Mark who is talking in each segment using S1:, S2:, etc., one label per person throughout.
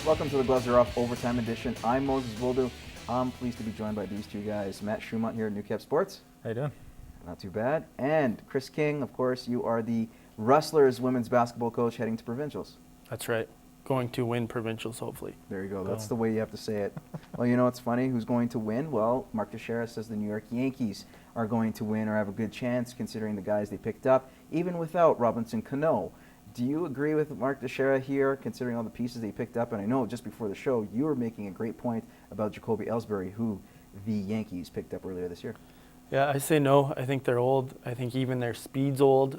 S1: Welcome to the Gloves Are Off Overtime Edition. I'm Moses Woldu. I'm pleased to be joined by these two guys. Matt Choumont here at New Cap Sports.
S2: How you doing?
S1: Not too bad. And Chris King, of course, you are the Rustlers women's basketball coach heading to provincials.
S3: That's right. Going to win provincials, hopefully.
S1: There you go. That's the way you have to say it. Well, you know what's funny? Who's going to win? Well, Mark Teixeira says the New York Yankees are going to win or have a good chance considering the guys they picked up, even without Robinson Cano. Do you agree with Mark Teixeira here, considering all the pieces they picked up? And I know just before the show, you were making a great point about Jacoby Ellsbury, who the Yankees picked up earlier this year.
S3: Yeah, I say no. I think they're old. I think even their speed's old.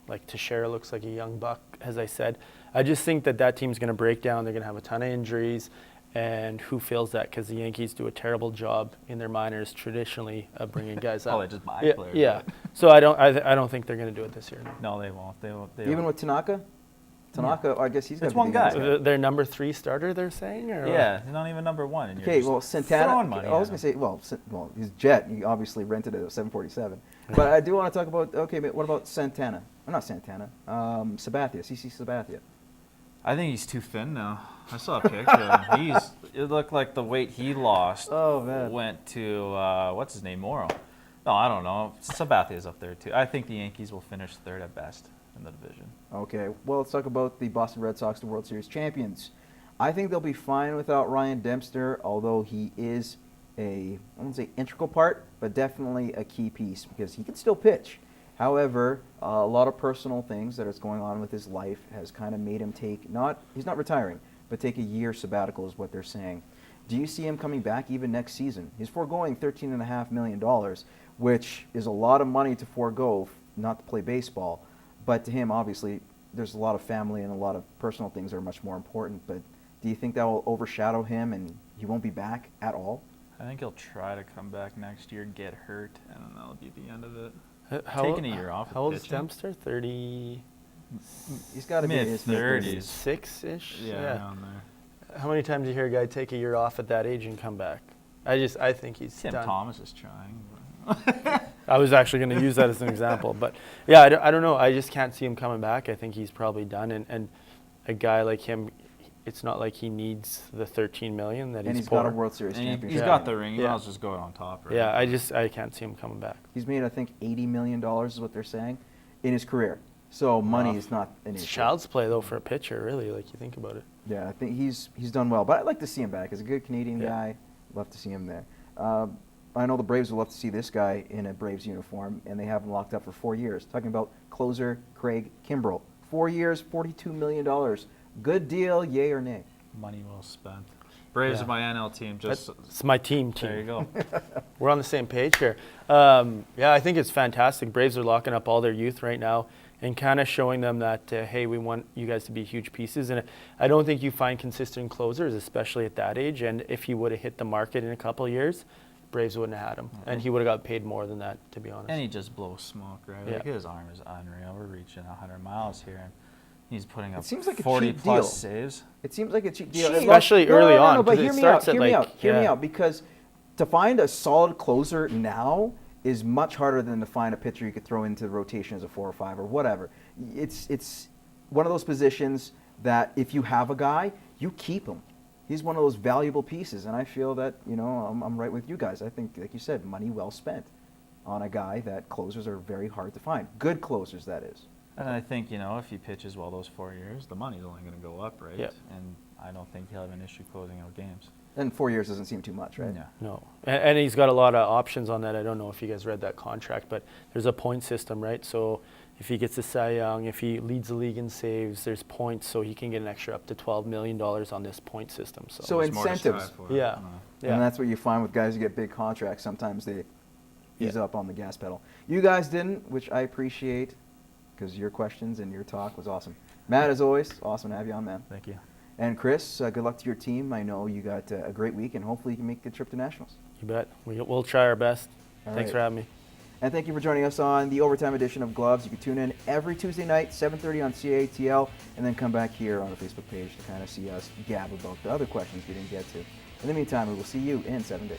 S3: Like Teixeira looks like a young buck, as I said. I just think that team's going to break down. They're going to have a ton of injuries. And who feels that? Because the Yankees do a terrible job in their minors traditionally of bringing guys up.
S2: Oh, they just buy players.
S3: Yeah. So I don't think they're going to do it this year.
S2: No, they won't. They won't.
S1: Even with Tanaka? Tanaka, I guess he's got
S2: It's one guy.
S3: Their number 3 starter, they're saying? Or
S2: yeah, he's not even number 1. And
S1: okay, well, Santana,
S2: money
S1: I was going to say, well, his jet, he obviously rented it at 747. But I do want to talk about, okay, but what about Santana? Oh, not Santana. Sabathia, CC Sabathia.
S2: I think he's too thin now. I saw a picture. It looked like the weight he lost went to, what's his name, Morrow. No, I don't know. Sabathia's up there, too. I think the Yankees will finish 3rd at best in the division.
S1: Okay, well, let's talk about the Boston Red Sox, the World Series champions. I think they'll be fine without Ryan Dempster, although he is I wouldn't say integral part, but definitely a key piece because he can still pitch. However, a lot of personal things that is going on with his life has kind of made him he's not retiring, but take a year sabbatical is what they're saying. Do you see him coming back even next season? He's foregoing $13.5 million, which is a lot of money to forego not to play baseball. But to him, obviously, there's a lot of family and a lot of personal things that are much more important. But do you think that will overshadow him and he won't be back at all?
S2: I think he'll try to come back next year, get hurt, and then that'll be the end of it.
S3: Taking
S2: a year off.
S3: How old is Dempster? 30?
S1: He's got to be in his
S2: mid-30s.
S3: 6-ish?
S2: Yeah, around there.
S3: How many times do you hear a guy take a year off at that age and come back? I think he's
S2: Tim
S3: done.
S2: Thomas is trying.
S3: I was actually going to use that as an example. But, yeah, I don't know. I just can't see him coming back. I think he's probably done. And a guy like him, it's not like he needs the $13 million that
S1: and
S3: he's
S1: got a World Series championship.
S2: He's got the ring. He might as well just go on top, right?
S3: Yeah, I can't see him coming back.
S1: He's made, I think, $80 million is what they're saying in his career. So money is not an issue.
S3: It's child's play, though, for a pitcher, really, like you think about it.
S1: Yeah, I think he's done well. But I'd like to see him back. He's a good Canadian guy. Love to see him there. I know the Braves would love to see this guy in a Braves uniform, and they have him locked up for 4 years. Talking about closer Craig Kimbrel. 4 years, $42 million. Good deal, yay or nay?
S2: Money well spent. Braves are my NL team.
S3: It's my team.
S2: There you go.
S3: We're on the same page here. Yeah, I think it's fantastic. Braves are locking up all their youth right now and kind of showing them that, hey, we want you guys to be huge pieces. And I don't think you find consistent closers, especially at that age. And if he would have hit the market in a couple of years, Braves wouldn't have had him. Mm-hmm. And he would have got paid more than that, to be honest.
S2: And he just blows smoke, right?
S3: Yeah.
S2: Like his arm is unreal. We're reaching 100 miles here. And he's putting up
S1: seems like
S2: 40-plus saves.
S1: It seems like a cheap deal.
S3: Especially early on.
S1: No, but hear me out. Because to find a solid closer now is much harder than to find a pitcher you could throw into the rotation as a 4 or 5 or whatever. It's one of those positions that if you have a guy, you keep him. He's one of those valuable pieces, and I feel that, I'm right with you guys. I think, like you said, money well spent on a guy that closers are very hard to find. Good closers, that is.
S2: And I think, if he pitches well those 4 years, the money's only going to go up, right?
S3: Yep.
S2: And I don't think he'll have an issue closing out games.
S1: And 4 years doesn't seem too much, right?
S2: Yeah.
S3: No. And he's got a lot of options on that. I don't know if you guys read that contract, but there's a point system, right? So if he gets a Cy Young, if he leads the league in saves, there's points, so he can get an extra up to $12 million on this point system. So
S1: incentives.
S3: Yeah.
S1: And that's what you find with guys who get big contracts. Sometimes they ease up on the gas pedal. You guys didn't, which I appreciate, because your questions and your talk was awesome. Matt, as always, awesome to have you on, man.
S2: Thank you.
S1: And Chris, good luck to your team. I know you got a great week, and hopefully you can make the trip to Nationals.
S3: You bet. We'll try our best. Thanks for having me.
S1: And thank you for joining us on the overtime edition of Gloves. You can tune in every Tuesday night, 7:30 on CITL, and then come back here on the Facebook page to kind of see us gab about the other questions we didn't get to. In the meantime, we will see you in 7 days.